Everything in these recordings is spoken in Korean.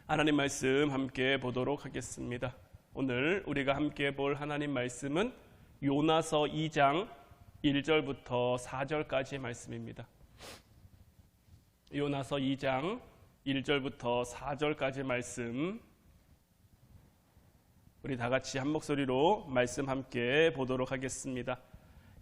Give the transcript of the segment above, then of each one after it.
하나님 말씀 함께 보도록 하겠습니다. 오늘 우리가 함께 볼 하나님 말씀은 요나서 2장 1절부터 4절까지 말씀입니다. 요나서 2장 1절부터 4절까지 말씀, 우리 다 같이 한 목소리로 말씀 함께 보도록 하겠습니다.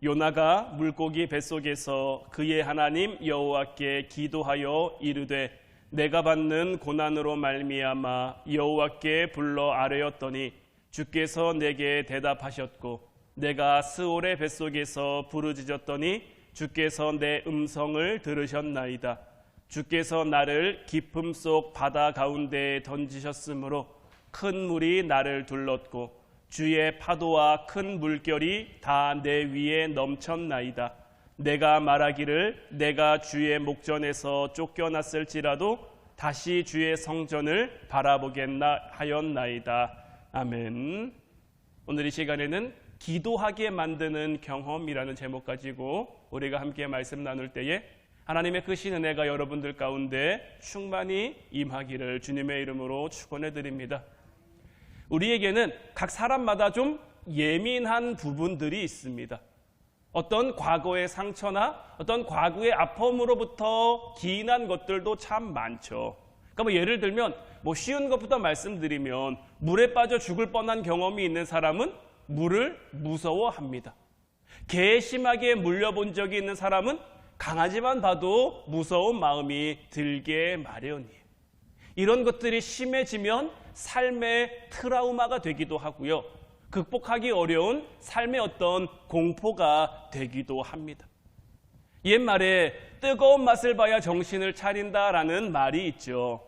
요나가 물고기 뱃속에서 그의 하나님 여호와께 기도하여 이르되 내가 받는 고난으로 말미암아 여호와께 불러 아뢰었더니 주께서 내게 대답하셨고 내가 스올의 뱃속에서 부르짖었더니 주께서 내 음성을 들으셨나이다. 주께서 나를 깊음 속 바다 가운데에 던지셨으므로 큰 물이 나를 둘렀고 주의 파도와 큰 물결이 다 내 위에 넘쳤나이다. 내가 말하기를 내가 주의 목전에서 쫓겨났을지라도 다시 주의 성전을 바라보겠나 하였나이다. 아멘. 오늘 이 시간에는 기도하게 만드는 경험이라는 제목 가지고 우리가 함께 말씀 나눌 때에 하나님의 크신 은혜가 여러분들 가운데 충만히 임하기를 주님의 이름으로 축원해 드립니다. 우리에게는 각 사람마다 좀 예민한 부분들이 있습니다. 어떤 과거의 상처나 어떤 과거의 아픔으로부터 기인한 것들도 참 많죠. 그러니까 예를 들면 쉬운 것부터 말씀드리면 물에 빠져 죽을 뻔한 경험이 있는 사람은 물을 무서워합니다. 개에 심하게 물려본 적이 있는 사람은 강아지만 봐도 무서운 마음이 들게 마련이에요. 이런 것들이 심해지면 삶의 트라우마가 되기도 하고요. 극복하기 어려운 삶의 어떤 공포가 되기도 합니다. 옛말에 뜨거운 맛을 봐야 정신을 차린다라는 말이 있죠.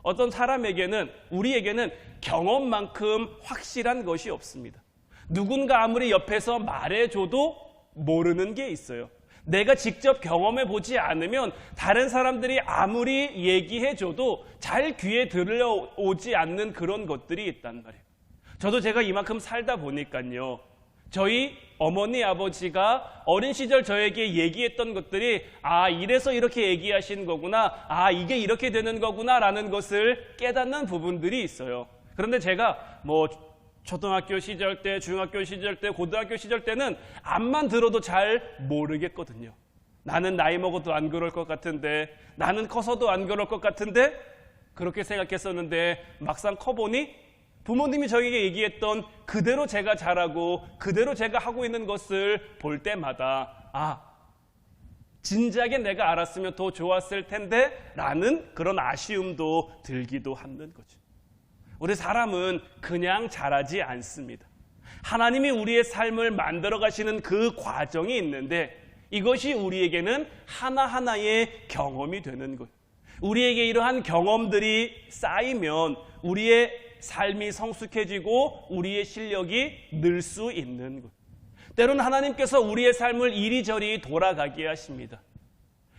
어떤 사람에게는, 우리에게는 경험만큼 확실한 것이 없습니다. 누군가 아무리 옆에서 말해줘도 모르는 게 있어요. 내가 직접 경험해 보지 않으면 다른 사람들이 아무리 얘기해줘도 잘 귀에 들려오지 않는 그런 것들이 있단 말이에요. 저도 제가 이만큼 살다 보니까요, 저희 어머니 아버지가 어린 시절 저에게 얘기했던 것들이 이래서 이렇게 얘기하신 거구나, 이게 이렇게 되는 거구나 라는 것을 깨닫는 부분들이 있어요. 그런데 제가 초등학교 시절 때, 중학교 시절 때, 고등학교 시절 때는 앞만 들어도 잘 모르겠거든요. 나는 나이 먹어도 안 그럴 것 같은데, 나는 커서도 안 그럴 것 같은데, 그렇게 생각했었는데 막상 커보니 부모님이 저에게 얘기했던 그대로 제가 자라고 그대로 제가 하고 있는 것을 볼 때마다 진작에 내가 알았으면 더 좋았을 텐데 라는 그런 아쉬움도 들기도 하는 거죠. 우리 사람은 그냥 자라지 않습니다. 하나님이 우리의 삶을 만들어 가시는 그 과정이 있는데 이것이 우리에게는 하나하나의 경험이 되는 거예요. 우리에게 이러한 경험들이 쌓이면 우리의 삶이 성숙해지고 우리의 실력이 늘 수 있는 것. 때로는 하나님께서 우리의 삶을 이리저리 돌아가게 하십니다.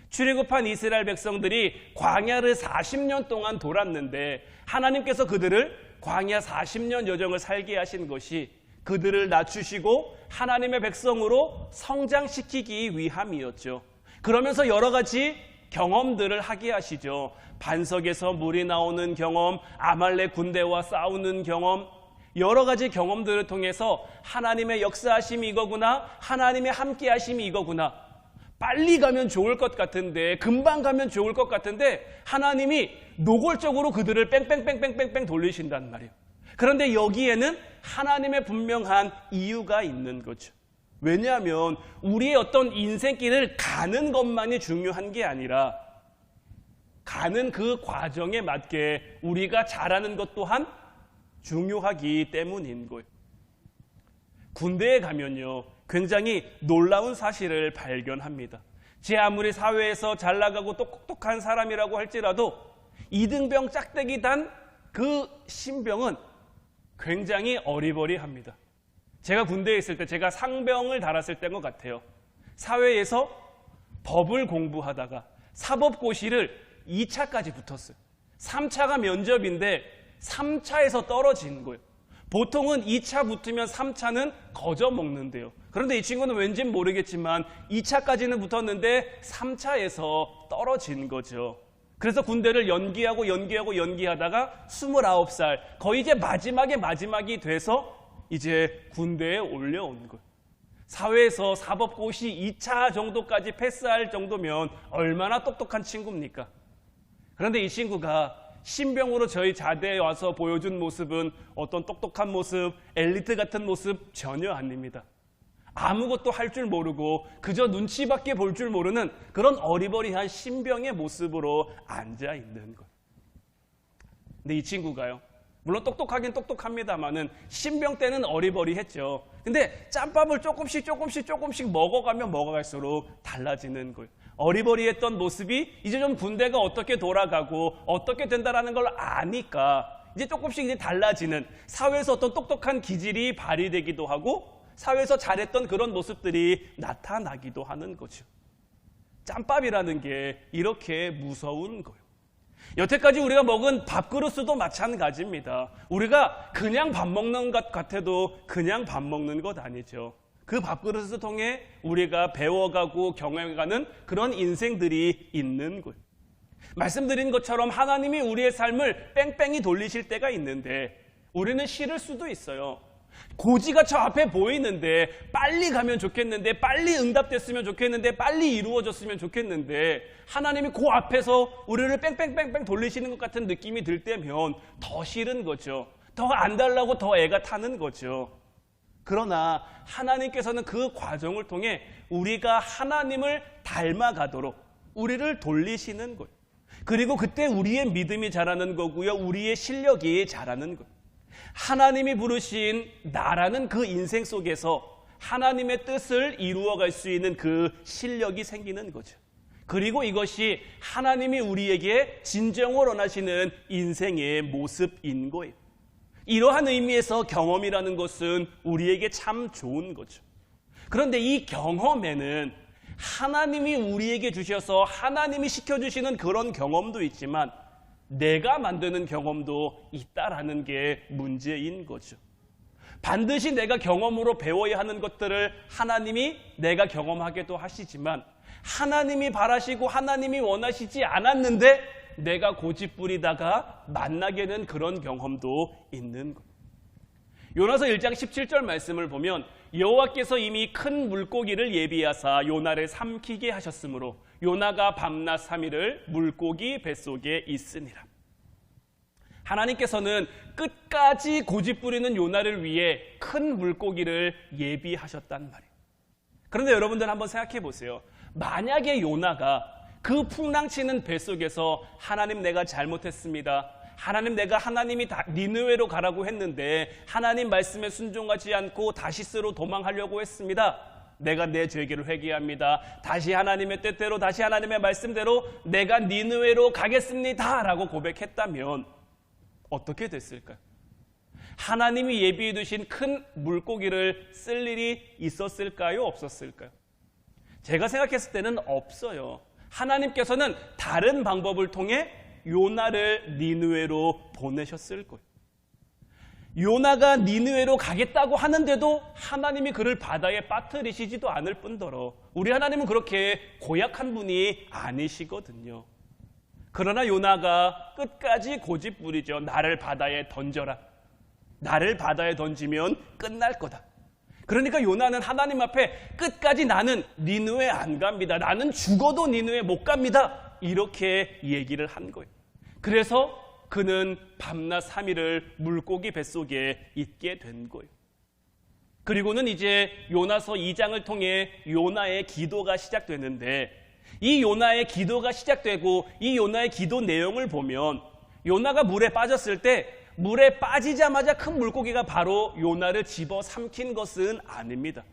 출애굽한 이스라엘 백성들이 광야를 40년 동안 돌았는데 하나님께서 그들을 광야 40년 여정을 살게 하신 것이 그들을 낮추시고 하나님의 백성으로 성장시키기 위함이었죠. 그러면서 여러 가지 경험들을 하게 하시죠. 반석에서 물이 나오는 경험, 아말렉 군대와 싸우는 경험, 여러 가지 경험들을 통해서 하나님의 역사하심이 이거구나, 하나님의 함께하심이 이거구나, 빨리 가면 좋을 것 같은데, 금방 가면 좋을 것 같은데 하나님이 노골적으로 그들을 뺑뺑뺑뺑뺑뺑 돌리신단 말이에요. 그런데 여기에는 하나님의 분명한 이유가 있는 거죠. 왜냐하면 우리의 어떤 인생길을 가는 것만이 중요한 게 아니라 가는 그 과정에 맞게 우리가 잘하는 것 또한 중요하기 때문인 거예요. 군대에 가면요, 굉장히 놀라운 사실을 발견합니다. 제 아무리 사회에서 잘 나가고 똑똑한 사람이라고 할지라도 이등병 짝대기 단 그 신병은 굉장히 어리버리합니다. 제가 군대에 있을 때 제가 상병을 달았을 때인 것 같아요. 사회에서 법을 공부하다가 사법고시를 2차까지 붙었어요. 3차가 면접인데 3차에서 떨어진 거예요. 보통은 2차 붙으면 3차는 거저 먹는데요. 그런데 이 친구는 왠진 모르겠지만 2차까지는 붙었는데 3차에서 떨어진 거죠. 그래서 군대를 연기하다가 29살, 거의 이제 마지막이 돼서 이제 군대에 올려온 거예요. 사회에서 사법고시 2차 정도까지 패스할 정도면 얼마나 똑똑한 친구입니까? 그런데 이 친구가 신병으로 저희 자대에 와서 보여준 모습은 어떤 똑똑한 모습, 엘리트 같은 모습 전혀 아닙니다. 아무것도 할 줄 모르고 그저 눈치밖에 볼 줄 모르는 그런 어리버리한 신병의 모습으로 앉아있는 것. 근데 이 친구가요, 물론 똑똑하긴 똑똑합니다만은 신병 때는 어리버리했죠. 근데 짬밥을 조금씩 먹어가면 먹어갈수록 달라지는 거예요. 어리버리했던 모습이 이제 좀 군대가 어떻게 돌아가고 어떻게 된다라는 걸 아니까 이제 조금씩 이제 달라지는, 사회에서 어떤 똑똑한 기질이 발휘되기도 하고 사회에서 잘했던 그런 모습들이 나타나기도 하는 거죠. 짬밥이라는 게 이렇게 무서운 거예요. 여태까지 우리가 먹은 밥그릇도 마찬가지입니다. 우리가 그냥 밥 먹는 것 같아도 그냥 밥 먹는 것 아니죠. 그 밥그릇을 통해 우리가 배워가고 경험해가는 그런 인생들이 있는 거예요. 말씀드린 것처럼 하나님이 우리의 삶을 뺑뺑이 돌리실 때가 있는데 우리는 싫을 수도 있어요. 고지가 저 앞에 보이는데 빨리 가면 좋겠는데, 빨리 응답됐으면 좋겠는데, 빨리 이루어졌으면 좋겠는데 하나님이 그 앞에서 우리를 뺑뺑뺑뺑 돌리시는 것 같은 느낌이 들 때면 더 싫은 거죠. 더 안 달라고 더 애가 타는 거죠. 그러나 하나님께서는 그 과정을 통해 우리가 하나님을 닮아가도록 우리를 돌리시는 거예요. 그리고 그때 우리의 믿음이 자라는 거고요, 우리의 실력이 자라는 거예요. 하나님이 부르신 나라는 그 인생 속에서 하나님의 뜻을 이루어갈 수 있는 그 실력이 생기는 거죠. 그리고 이것이 하나님이 우리에게 진정으로 원하시는 인생의 모습인 거예요. 이러한 의미에서 경험이라는 것은 우리에게 참 좋은 거죠. 그런데 이 경험에는 하나님이 우리에게 주셔서 하나님이 시켜주시는 그런 경험도 있지만 내가 만드는 경험도 있다라는 게 문제인 거죠. 반드시 내가 경험으로 배워야 하는 것들을 하나님이 내가 경험하게도 하시지만 하나님이 바라시고 하나님이 원하시지 않았는데 내가 고집부리다가 만나게 된 그런 경험도 있는 거예요. 요나서 1장 17절 말씀을 보면 여호와께서 이미 큰 물고기를 예비하사 요나를 삼키게 하셨으므로 요나가 밤낮 3일을 물고기 뱃속에 있으니라. 하나님께서는 끝까지 고집부리는 요나를 위해 큰 물고기를 예비하셨단 말이에요. 그런데 여러분들 한번 생각해 보세요. 만약에 요나가 그 풍랑치는 뱃속에서 하나님 내가 잘못했습니다. 하나님 내가 하나님이 니느웨로 가라고 했는데 하나님 말씀에 순종하지 않고 다시스로 도망하려고 했습니다. 내가 내 죄를 회개합니다. 다시 하나님의 뜻대로 다시 하나님의 말씀대로 내가 니느웨로 가겠습니다 라고 고백했다면 어떻게 됐을까요? 하나님이 예비해 두신 큰 물고기를 쓸 일이 있었을까요? 없었을까요? 제가 생각했을 때는 없어요. 하나님께서는 다른 방법을 통해 요나를 니느웨로 보내셨을 거예요. 요나가 니느웨로 가겠다고 하는데도 하나님이 그를 바다에 빠뜨리시지도 않을 뿐더러 우리 하나님은 그렇게 고약한 분이 아니시거든요. 그러나 요나가 끝까지 고집부리죠. 나를 바다에 던져라. 나를 바다에 던지면 끝날 거다. 그러니까 요나는 하나님 앞에 끝까지 나는 니느웨 안 갑니다. 나는 죽어도 니느웨 못 갑니다. 이렇게 얘기를 한 거예요. 그래서 그는 밤낮 3일을 물고기 뱃속에 있게 된 거예요. 그리고는 이제 요나서 2장을 통해 요나의 기도가 시작되는데 이 요나의 기도가 시작되고 이 요나의 기도 내용을 보면 요나가 물에 빠졌을 때 물에 빠지자마자 큰 물고기가 바로 요나를 집어 삼킨 것은 아닙니다.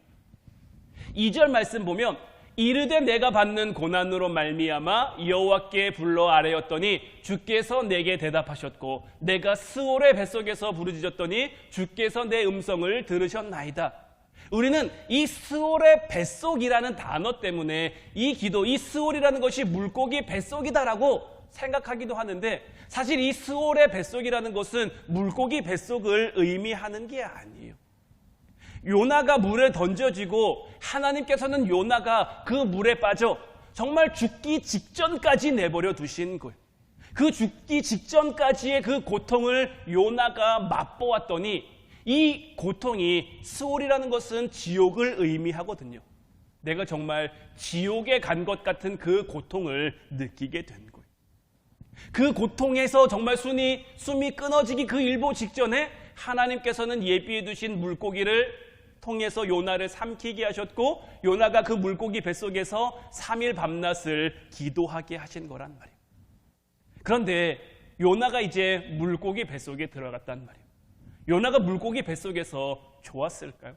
2절 말씀 보면 이르되 내가 받는 고난으로 말미암아 여호와께 불러 아뢰었더니 주께서 내게 대답하셨고 내가 스올의 뱃속에서 부르짖었더니 주께서 내 음성을 들으셨나이다. 우리는 이 스올의 뱃속이라는 단어 때문에 이 기도, 이 스올이라는 것이 물고기 뱃속이다라고 생각하기도 하는데 사실 이 스올의 뱃속이라는 것은 물고기 뱃속을 의미하는 게 아니에요. 요나가 물에 던져지고 하나님께서는 요나가 그 물에 빠져 정말 죽기 직전까지 내버려 두신 거예요. 그 죽기 직전까지의 그 고통을 요나가 맛보았더니 이 고통이 스올이라는 것은 지옥을 의미하거든요. 내가 정말 지옥에 간 것 같은 그 고통을 느끼게 된 거예요. 그 고통에서 정말 숨이 끊어지기 그 일보 직전에 하나님께서는 예비해 두신 물고기를 통해서 요나를 삼키게 하셨고, 요나가 그 물고기 뱃속에서 3일 밤낮을 기도하게 하신 거란 말이에요. 그런데 요나가 이제 물고기 뱃속에 들어갔단 말이에요. 요나가 물고기 뱃속에서 좋았을까요?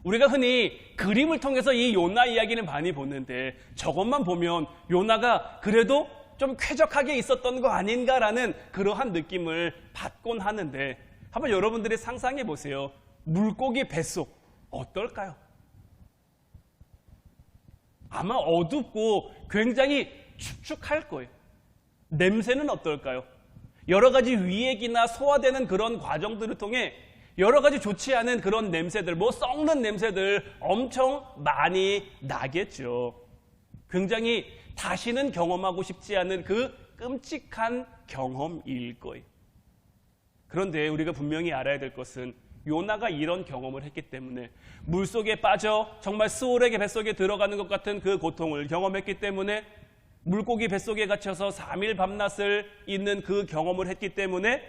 우리가 흔히 그림을 통해서 이 요나 이야기는 많이 보는데, 저것만 보면 요나가 그래도 좀 쾌적하게 있었던 거 아닌가라는 그러한 느낌을 받곤 하는데, 한번 여러분들이 상상해 보세요. 물고기 뱃속 어떨까요? 아마 어둡고 굉장히 축축할 거예요. 냄새는 어떨까요? 여러 가지 위액이나 소화되는 그런 과정들을 통해 여러 가지 좋지 않은 그런 냄새들, 썩는 냄새들 엄청 많이 나겠죠. 굉장히 다시는 경험하고 싶지 않은 그 끔찍한 경험일 거예요. 그런데 우리가 분명히 알아야 될 것은, 요나가 이런 경험을 했기 때문에, 물속에 빠져 정말 스올의 뱃속에 들어가는 것 같은 그 고통을 경험했기 때문에, 물고기 뱃속에 갇혀서 3일 밤낮을 있는 그 경험을 했기 때문에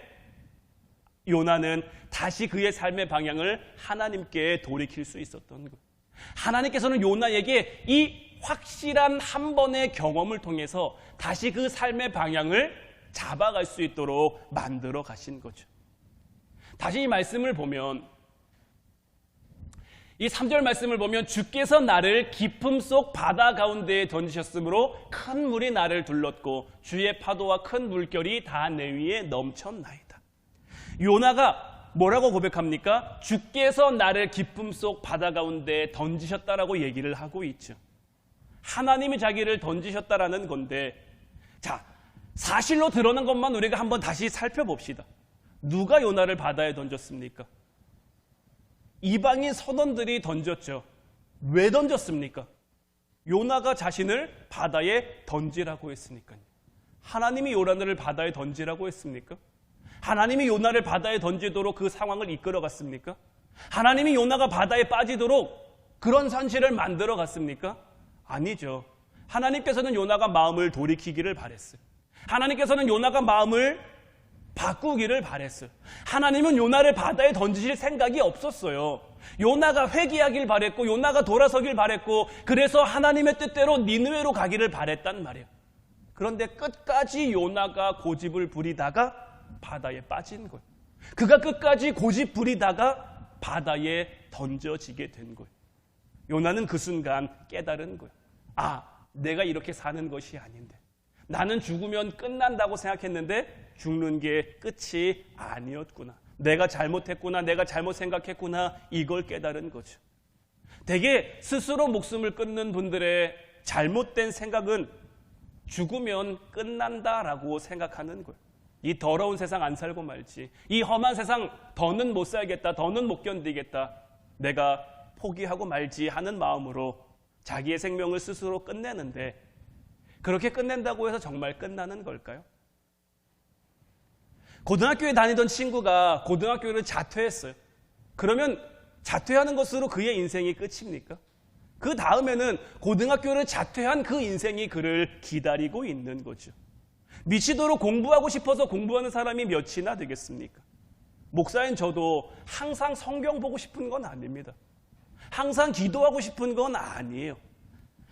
요나는 다시 그의 삶의 방향을 하나님께 돌이킬 수 있었던 거예요. 하나님께서는 요나에게 이 확실한 한 번의 경험을 통해서 다시 그 삶의 방향을 잡아갈 수 있도록 만들어 가신 거죠. 다시 이 말씀을 보면, 이 3절 말씀을 보면, 주께서 나를 깊음 속 바다 가운데에 던지셨으므로 큰 물이 나를 둘렀고 주의 파도와 큰 물결이 다 내 위에 넘쳤나이다. 요나가 뭐라고 고백합니까? 주께서 나를 깊음 속 바다 가운데에 던지셨다라고 얘기를 하고 있죠. 하나님이 자기를 던지셨다라는 건데, 자, 사실로 드러난 것만 우리가 한번 다시 살펴봅시다. 누가 요나를 바다에 던졌습니까? 이방인 선원들이 던졌죠. 왜 던졌습니까? 요나가 자신을 바다에 던지라고 했으니까요. 하나님이 요나를 바다에 던지라고 했습니까? 하나님이 요나를 바다에 던지도록 그 상황을 이끌어 갔습니까? 하나님이 요나가 바다에 빠지도록 그런 산실을 만들어 갔습니까? 아니죠. 하나님께서는 요나가 마음을 돌이키기를 바랬어요. 하나님께서는 요나가 마음을 바꾸기를 바랬어요. 하나님은 요나를 바다에 던지실 생각이 없었어요. 요나가 회개하길 바랬고, 요나가 돌아서길 바랬고, 그래서 하나님의 뜻대로 니느웨로 가기를 바랬단 말이에요. 그런데 끝까지 요나가 고집을 부리다가 바다에 빠진 거예요. 그가 끝까지 고집 부리다가 바다에 던져지게 된 거예요. 요나는 그 순간 깨달은 거예요. 아, 내가 이렇게 사는 것이 아닌데, 나는 죽으면 끝난다고 생각했는데 죽는 게 끝이 아니었구나. 내가 잘못했구나. 내가 잘못 생각했구나. 이걸 깨달은 거죠. 대개 스스로 목숨을 끊는 분들의 잘못된 생각은 죽으면 끝난다라고 생각하는 거예요. 이 더러운 세상 안 살고 말지. 이 험한 세상 더는 못 살겠다. 더는 못 견디겠다. 내가 포기하고 말지 하는 마음으로 자기의 생명을 스스로 끝내는데, 그렇게 끝낸다고 해서 정말 끝나는 걸까요? 고등학교에 다니던 친구가 고등학교를 자퇴했어요. 그러면 자퇴하는 것으로 그의 인생이 끝입니까? 그 다음에는 고등학교를 자퇴한 그 인생이 그를 기다리고 있는 거죠. 미치도록 공부하고 싶어서 공부하는 사람이 몇이나 되겠습니까? 목사인 저도 항상 성경 보고 싶은 건 아닙니다. 항상 기도하고 싶은 건 아니에요.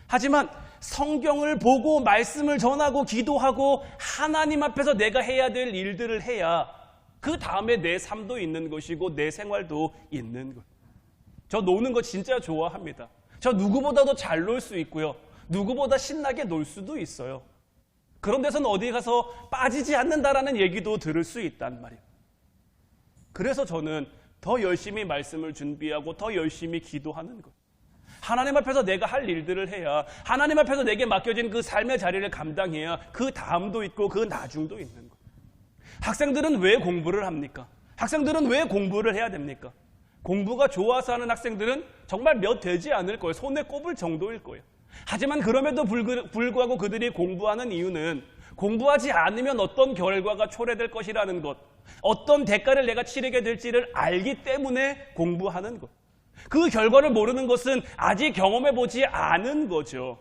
하지만 성경을 보고 말씀을 전하고 기도하고 하나님 앞에서 내가 해야 될 일들을 해야 그 다음에 내 삶도 있는 것이고 내 생활도 있는 것. 저 노는 거 진짜 좋아합니다. 저 누구보다도 잘 놀 수 있고요. 누구보다 신나게 놀 수도 있어요. 그런 데서는 어디 가서 빠지지 않는다라는 얘기도 들을 수 있단 말이에요. 그래서 저는 더 열심히 말씀을 준비하고 더 열심히 기도하는 것. 하나님 앞에서 내가 할 일들을 해야, 하나님 앞에서 내게 맡겨진 그 삶의 자리를 감당해야 그 다음도 있고 그 나중도 있는 것. 학생들은 왜 공부를 합니까? 학생들은 왜 공부를 해야 됩니까? 공부가 좋아서 하는 학생들은 정말 몇 되지 않을 거예요. 손에 꼽을 정도일 거예요. 하지만 그럼에도 불구하고 그들이 공부하는 이유는 공부하지 않으면 어떤 결과가 초래될 것이라는 것, 어떤 대가를 내가 치르게 될지를 알기 때문에 공부하는 것. 그 결과를 모르는 것은 아직 경험해보지 않은 거죠.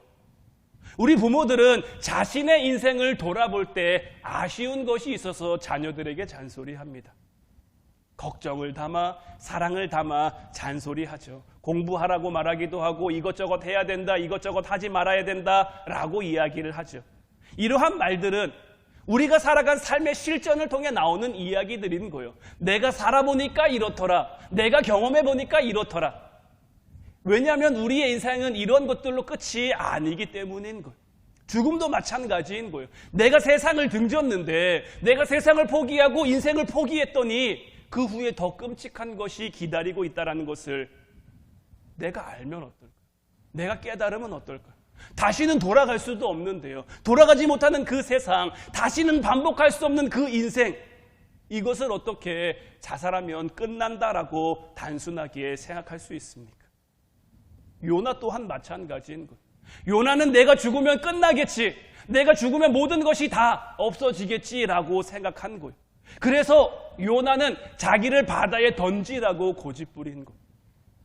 우리 부모들은 자신의 인생을 돌아볼 때 아쉬운 것이 있어서 자녀들에게 잔소리합니다. 걱정을 담아 사랑을 담아 잔소리하죠. 공부하라고 말하기도 하고 이것저것 해야 된다, 이것저것 하지 말아야 된다라고 이야기를 하죠. 이러한 말들은 우리가 살아간 삶의 실전을 통해 나오는 이야기들인 거예요. 내가 살아보니까 이렇더라. 내가 경험해보니까 이렇더라. 왜냐하면 우리의 인생은 이런 것들로 끝이 아니기 때문인 거예요. 죽음도 마찬가지인 거예요. 내가 세상을 등졌는데 내가 세상을 포기하고 인생을 포기했더니 그 후에 더 끔찍한 것이 기다리고 있다는 것을 내가 알면 어떨까요? 내가 깨달으면 어떨까요? 다시는 돌아갈 수도 없는데요. 돌아가지 못하는 그 세상, 다시는 반복할 수 없는 그 인생, 이것을 어떻게 자살하면 끝난다라고 단순하게 생각할 수 있습니까? 요나 또한 마찬가지인 거예요. 요나는 내가 죽으면 끝나겠지, 내가 죽으면 모든 것이 다 없어지겠지라고 생각한 거예요. 그래서 요나는 자기를 바다에 던지라고 고집부린 거예요.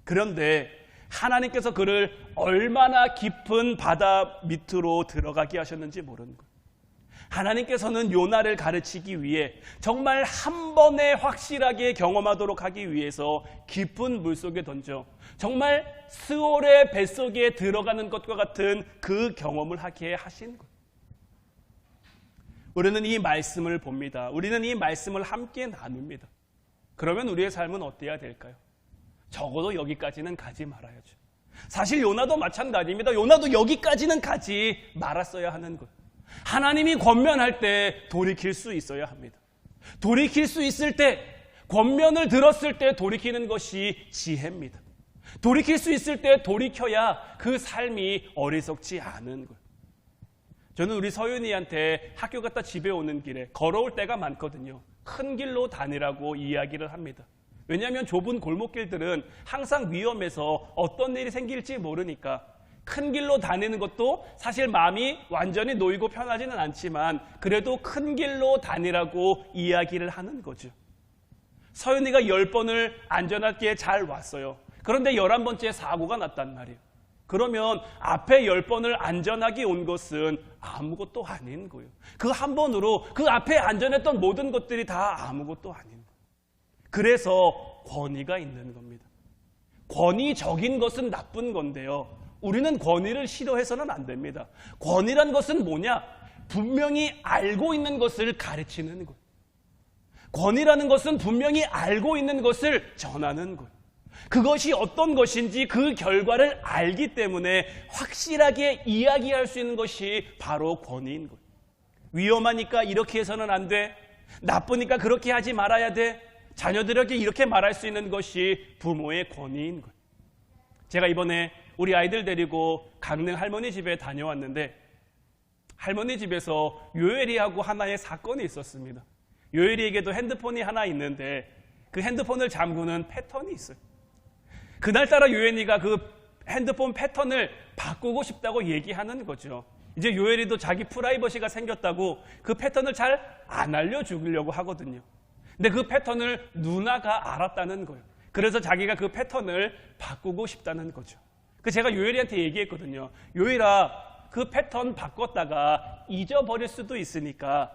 그런데 하나님께서 그를 얼마나 깊은 바다 밑으로 들어가게 하셨는지 모르는 거예요. 하나님께서는 요나를 가르치기 위해 정말 한 번에 확실하게 경험하도록 하기 위해서 깊은 물속에 던져 정말 스올의 뱃속에 들어가는 것과 같은 그 경험을 하게 하신 거예요. 우리는 이 말씀을 봅니다. 우리는 이 말씀을 함께 나눕니다. 그러면 우리의 삶은 어때야 될까요? 적어도 여기까지는 가지 말아야죠. 사실 요나도 마찬가지입니다. 요나도 여기까지는 가지 말았어야 하는 것. 하나님이 권면할 때 돌이킬 수 있어야 합니다. 돌이킬 수 있을 때, 권면을 들었을 때 돌이키는 것이 지혜입니다. 돌이킬 수 있을 때 돌이켜야 그 삶이 어리석지 않은 것. 저는 우리 서윤이한테 학교 갔다 집에 오는 길에 걸어올 때가 많거든요. 큰 길로 다니라고 이야기를 합니다. 왜냐하면 좁은 골목길들은 항상 위험해서 어떤 일이 생길지 모르니까 큰 길로 다니는 것도 사실 마음이 완전히 놓이고 편하지는 않지만 그래도 큰 길로 다니라고 이야기를 하는 거죠. 서윤이가 10번을 안전하게 잘 왔어요. 그런데 11번째 사고가 났단 말이에요. 그러면 앞에 10번을 안전하게 온 것은 아무것도 아닌 거예요. 그 한 번으로 그 앞에 안전했던 모든 것들이 다 아무것도 아닌 거예요. 그래서 권위가 있는 겁니다. 권위적인 것은 나쁜 건데요. 우리는 권위를 싫어해서는 안 됩니다. 권위란 것은 뭐냐? 분명히 알고 있는 것을 가르치는 것. 권위라는 것은 분명히 알고 있는 것을 전하는 것. 그것이 어떤 것인지 그 결과를 알기 때문에 확실하게 이야기할 수 있는 것이 바로 권위인 것. 위험하니까 이렇게 해서는 안 돼. 나쁘니까 그렇게 하지 말아야 돼. 자녀들에게 이렇게 말할 수 있는 것이 부모의 권위인 것. 제가 이번에 우리 아이들 데리고 강릉 할머니 집에 다녀왔는데 할머니 집에서 요엘이하고 하나의 사건이 있었습니다. 요엘이에게도 핸드폰이 하나 있는데 그 핸드폰을 잠그는 패턴이 있어요. 그날따라 요엘이가 그 핸드폰 패턴을 바꾸고 싶다고 얘기하는 거죠. 이제 요엘이도 자기 프라이버시가 생겼다고 그 패턴을 잘 안 알려주려고 하거든요. 근데 그 패턴을 누나가 알았다는 거예요. 그래서 자기가 그 패턴을 바꾸고 싶다는 거죠. 제가 요엘이한테 얘기했거든요. 요엘아, 그 패턴 바꿨다가 잊어버릴 수도 있으니까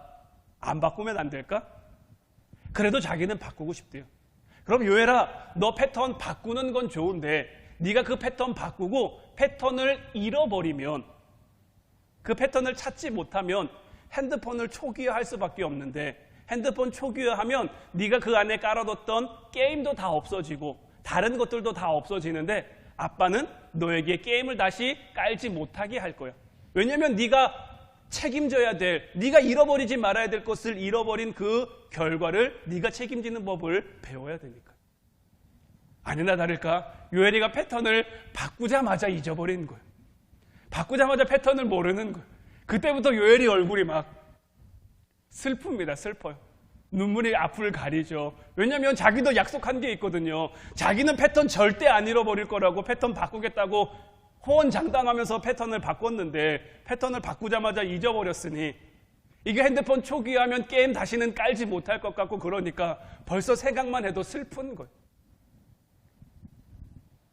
안 바꾸면 안 될까? 그래도 자기는 바꾸고 싶대요. 그럼 요엘아, 너 패턴 바꾸는 건 좋은데 네가 그 패턴 바꾸고 패턴을 잃어버리면, 그 패턴을 찾지 못하면 핸드폰을 초기화할 수밖에 없는데 핸드폰 초기화하면 네가 그 안에 깔아뒀던 게임도 다 없어지고 다른 것들도 다 없어지는데 아빠는 너에게 게임을 다시 깔지 못하게 할 거야. 왜냐하면 네가 책임져야 될, 네가 잃어버리지 말아야 될 것을 잃어버린 그 결과를 네가 책임지는 법을 배워야 되니까. 아니나 다를까 요엘이가 패턴을 바꾸자마자 잊어버린 거예요. 바꾸자마자 패턴을 모르는 거예요. 그때부터 요엘이 얼굴이 막 슬픕니다. 슬퍼요. 눈물이 앞을 가리죠. 왜냐하면 자기도 약속한 게 있거든요. 자기는 패턴 절대 안 잃어버릴 거라고 패턴 바꾸겠다고 호언장담하면서 패턴을 바꿨는데 패턴을 바꾸자마자 잊어버렸으니 이게 핸드폰 초기화하면 게임 다시는 깔지 못할 것 같고 그러니까 벌써 생각만 해도 슬픈 거예요.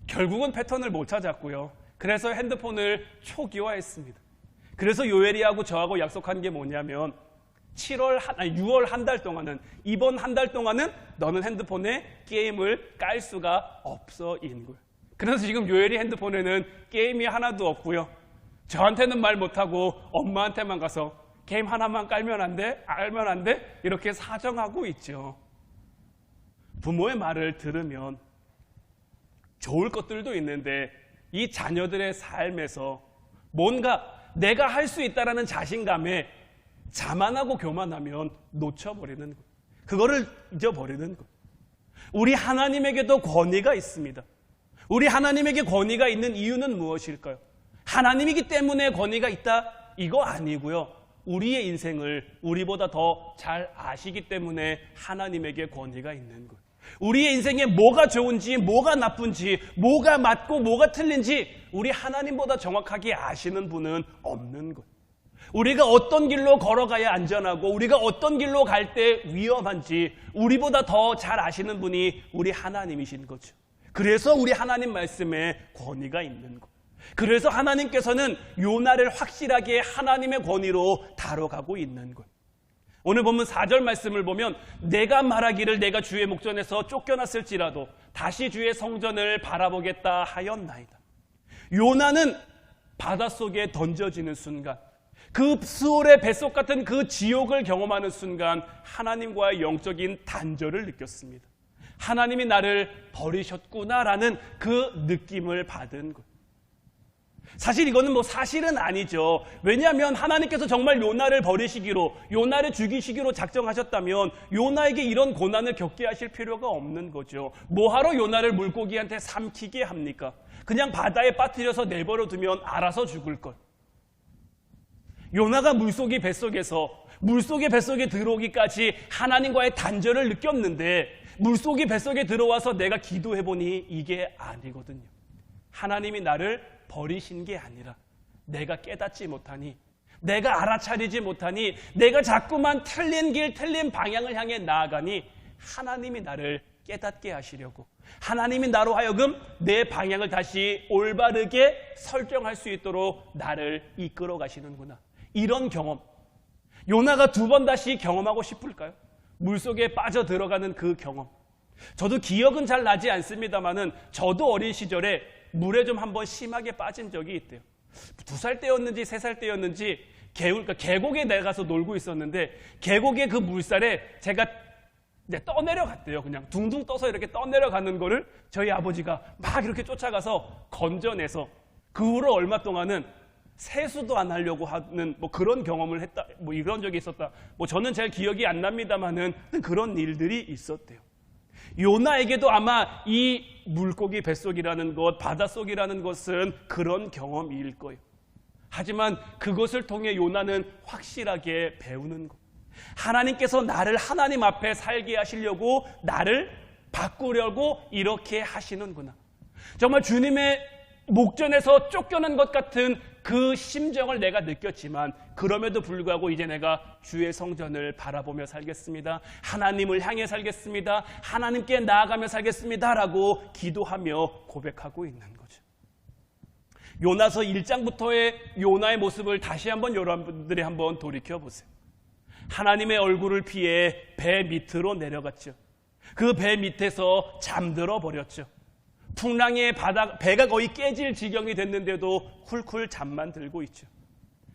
결국은 패턴을 못 찾았고요. 그래서 핸드폰을 초기화했습니다. 그래서 요엘이하고 저하고 약속한 게 뭐냐면 6월 한 달 동안은, 이번 한 달 동안은 너는 핸드폰에 게임을 깔 수가 없어인 거예요. 그래서 지금 요엘이 핸드폰에는 게임이 하나도 없고요. 저한테는 말 못하고 엄마한테만 가서 게임 하나만 깔면 안 돼? 알면 안 돼? 이렇게 사정하고 있죠. 부모의 말을 들으면 좋을 것들도 있는데 이 자녀들의 삶에서 뭔가 내가 할 수 있다라는 자신감에 자만하고 교만하면 놓쳐버리는 거예요. 그거를 잊어버리는 거예요. 우리 하나님에게도 권위가 있습니다. 우리 하나님에게 권위가 있는 이유는 무엇일까요? 하나님이기 때문에 권위가 있다? 이거 아니고요. 우리의 인생을 우리보다 더 잘 아시기 때문에 하나님에게 권위가 있는 거예요. 우리의 인생에 뭐가 좋은지, 뭐가 나쁜지, 뭐가 맞고 뭐가 틀린지 우리 하나님보다 정확하게 아시는 분은 없는 거예요. 우리가 어떤 길로 걸어가야 안전하고 우리가 어떤 길로 갈 때 위험한지 우리보다 더 잘 아시는 분이 우리 하나님이신 거죠. 그래서 우리 하나님 말씀에 권위가 있는 거예요. 그래서 하나님께서는 요나를 확실하게 하나님의 권위로 다뤄가고 있는 거예요. 오늘 본문 4절 말씀을 보면 내가 말하기를 내가 주의 목전에서 쫓겨났을지라도 다시 주의 성전을 바라보겠다 하였나이다. 요나는 바닷속에 던져지는 순간, 그 수올의 뱃속 같은 그 지옥을 경험하는 순간 하나님과의 영적인 단절을 느꼈습니다. 하나님이 나를 버리셨구나라는 그 느낌을 받은 것. 사실 이거는 사실은 아니죠. 왜냐하면 하나님께서 정말 요나를 버리시기로, 요나를 죽이시기로 작정하셨다면 요나에게 이런 고난을 겪게 하실 필요가 없는 거죠. 뭐하러 요나를 물고기한테 삼키게 합니까? 그냥 바다에 빠뜨려서 내버려 두면 알아서 죽을 걸. 요나가 물속의 뱃속에 들어오기까지 하나님과의 단절을 느꼈는데 물속의 뱃속에 들어와서 내가 기도해보니 이게 아니거든요. 하나님이 나를 버리신 게 아니라 내가 깨닫지 못하니, 내가 알아차리지 못하니, 내가 자꾸만 틀린 길, 틀린 방향을 향해 나아가니 하나님이 나를 깨닫게 하시려고, 하나님이 나로 하여금 내 방향을 다시 올바르게 설정할 수 있도록 나를 이끌어 가시는구나. 이런 경험, 요나가 2번 다시 경험하고 싶을까요? 물속에 빠져 들어가는 그 경험. 저도 기억은 잘 나지 않습니다만은 저도 어린 시절에 물에 좀 한번 심하게 빠진 적이 있대요. 2살 때였는지 3살 때였는지 계곡에 내가서 놀고 있었는데 계곡의 그 물살에 제가 떠내려갔대요. 그냥 둥둥 떠서 이렇게 떠내려가는 거를 저희 아버지가 막 이렇게 쫓아가서 건져내서 그 후로 얼마 동안은 세수도 안 하려고 하는 그런 경험을 했다. 이런 적이 있었다. 저는 잘 기억이 안 납니다만은 그런 일들이 있었대요. 요나에게도 아마 이 물고기 뱃속이라는 것, 바닷속이라는 것은 그런 경험일 거예요. 하지만 그것을 통해 요나는 확실하게 배우는 것. 하나님께서 나를 하나님 앞에 살게 하시려고, 나를 바꾸려고 이렇게 하시는구나. 정말 주님의 목전에서 쫓겨난 것 같은 그 심정을 내가 느꼈지만 그럼에도 불구하고 이제 내가 주의 성전을 바라보며 살겠습니다. 하나님을 향해 살겠습니다. 하나님께 나아가며 살겠습니다. 라고 기도하며 고백하고 있는 거죠. 요나서 1장부터의 요나의 모습을 다시 한번 여러분들이 한번 돌이켜보세요. 하나님의 얼굴을 피해 배 밑으로 내려갔죠. 그 배 밑에서 잠들어 버렸죠. 풍랑의 배가 거의 깨질 지경이 됐는데도 훌훌 잠만 들고 있죠.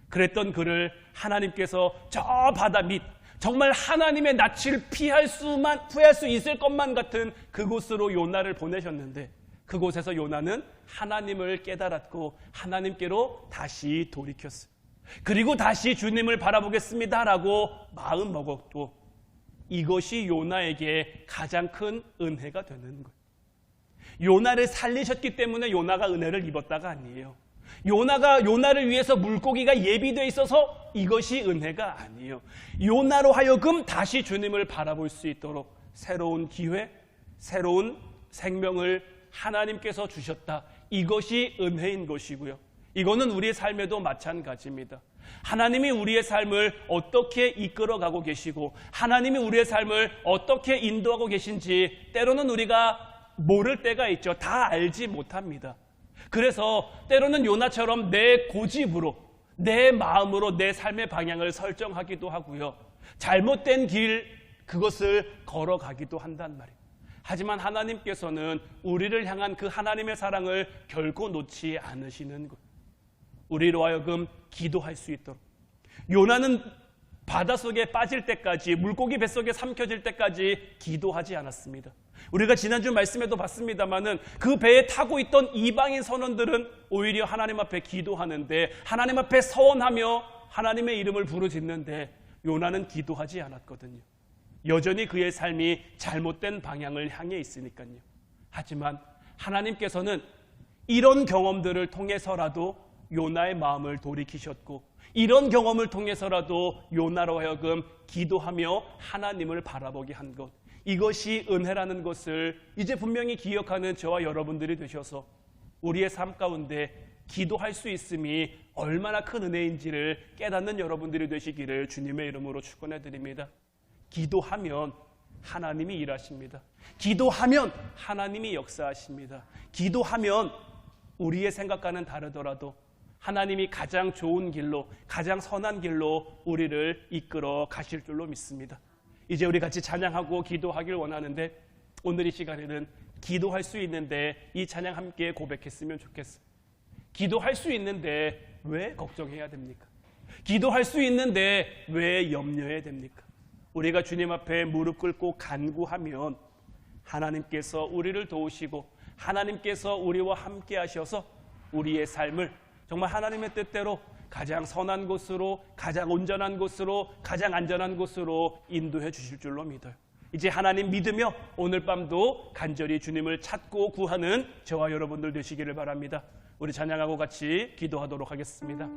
그랬던 그를 하나님께서 저 바다 밑, 정말 하나님의 낯을 피할 수 있을 것만 같은 그곳으로 요나를 보내셨는데 그곳에서 요나는 하나님을 깨달았고 하나님께로 다시 돌이켰어요. 그리고 다시 주님을 바라보겠습니다라고 마음 먹었고 이것이 요나에게 가장 큰 은혜가 되는 거예요. 요나를 살리셨기 때문에 요나가 은혜를 입었다가 아니에요. 요나를 위해서 물고기가 예비되어 있어서 이것이 은혜가 아니에요. 요나로 하여금 다시 주님을 바라볼 수 있도록 새로운 기회, 새로운 생명을 하나님께서 주셨다. 이것이 은혜인 것이고요. 이거는 우리의 삶에도 마찬가지입니다. 하나님이 우리의 삶을 어떻게 이끌어가고 계시고 하나님이 우리의 삶을 어떻게 인도하고 계신지 때로는 우리가 모를 때가 있죠. 다 알지 못합니다. 그래서 때로는 요나처럼 내 고집으로 내 마음으로 내 삶의 방향을 설정하기도 하고요. 잘못된 길 그것을 걸어가기도 한단 말이에요. 하지만 하나님께서는 우리를 향한 그 하나님의 사랑을 결코 놓지 않으시는 것. 우리로 하여금 기도할 수 있도록. 요나는 바닷속에 빠질 때까지 물고기 뱃속에 삼켜질 때까지 기도하지 않았습니다. 우리가 지난주 말씀에도 봤습니다마는 그 배에 타고 있던 이방인 선원들은 오히려 하나님 앞에 기도하는데 하나님 앞에 서원하며 하나님의 이름을 부르짖는데 요나는 기도하지 않았거든요. 여전히 그의 삶이 잘못된 방향을 향해 있으니까요. 하지만 하나님께서는 이런 경험들을 통해서라도 요나의 마음을 돌이키셨고 이런 경험을 통해서라도 요나로 하여금 기도하며 하나님을 바라보게 한 것, 이것이 은혜라는 것을 이제 분명히 기억하는 저와 여러분들이 되셔서 우리의 삶 가운데 기도할 수 있음이 얼마나 큰 은혜인지를 깨닫는 여러분들이 되시기를 주님의 이름으로 축원해 드립니다. 기도하면 하나님이 일하십니다. 기도하면 하나님이 역사하십니다. 기도하면 우리의 생각과는 다르더라도 하나님이 가장 좋은 길로, 가장 선한 길로 우리를 이끌어 가실 줄로 믿습니다. 이제 우리 같이 찬양하고 기도하길 원하는데 오늘 이 시간에는 기도할 수 있는데 이 찬양 함께 고백했으면 좋겠어요. 기도할 수 있는데 왜 걱정해야 됩니까? 기도할 수 있는데 왜 염려해야 됩니까? 우리가 주님 앞에 무릎 꿇고 간구하면 하나님께서 우리를 도우시고 하나님께서 우리와 함께 하셔서 우리의 삶을 정말 하나님의 뜻대로 가장 선한 곳으로, 가장 온전한 곳으로, 가장 안전한 곳으로 인도해 주실 줄로 믿어요. 이제 하나님 믿으며 오늘 밤도 간절히 주님을 찾고 구하는 저와 여러분들 되시기를 바랍니다. 우리 찬양하고 같이 기도하도록 하겠습니다.